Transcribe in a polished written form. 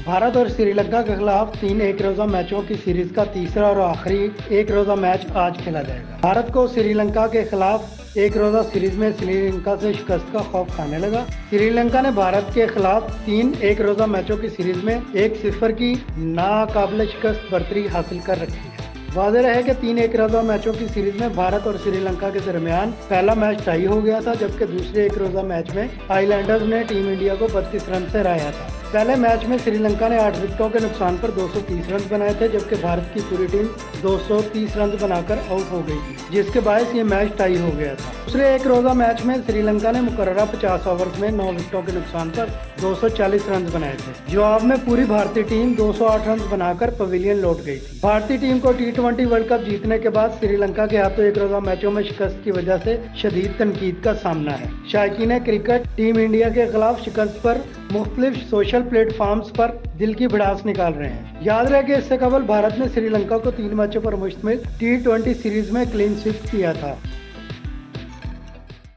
भारत और श्रीलंका के खिलाफ 3 एक रोजा मैचों की सीरीज का तीसरा और आखिरी एक रोजा मैच आज खेला जाएगा। भारत को श्रीलंका के खिलाफ एक रोजा सीरीज में श्रीलंका से शिकस्त का खौफ खाने लगा। श्रीलंका ने भारत के खिलाफ 3 एक रोजा मैचों की सीरीज में 1-0 की नाकाबिले शिकस्त बरतरी हासिल कर रखी है। वाज़ेह है कि 3 एक रोजा मैचों की सीरीज में भारत और श्रीलंका के दरमियान पहला मैच टाई हो गया था, जबकि दूसरे एक रोजा मैच में आइलैंडर्स ने टीम इंडिया को 32 रन से हराया था। पहले मैच में श्रीलंका ने 8 विकेटों के नुकसान पर 230 रन बनाए थे, जबकि भारत की पूरी टीम 230 रन बनाकर आउट हो गई थी, जिसके बायस ये मैच टाई हो गया था। दूसरे एक रोजा मैच में श्रीलंका ने मुकर्ररा 50 ओवर्स में 9 विकेटों के नुकसान पर 240 रन बनाए थे। जवाब में पूरी भारतीय टीम 208 रन बनाकर पवेलियन लौट गई थी। भारतीय टीम को T20 वर्ल्ड कप जीतने के बाद श्रीलंका के हाथों एक रोजा मैचों में शिकस्त की वजह से शदीद तनकीद का सामना है। शायकीन क्रिकेट टीम इंडिया के खिलाफ शिकस्त पर मुख्तलिफ सोशल प्लेटफॉर्म्स पर दिल की भड़ास निकाल रहे हैं। याद रहे कि इससे कबल भारत ने श्रीलंका को 3 मैचों पर मुश्तमिल T20 सीरीज में क्लीन स्वीप किया था।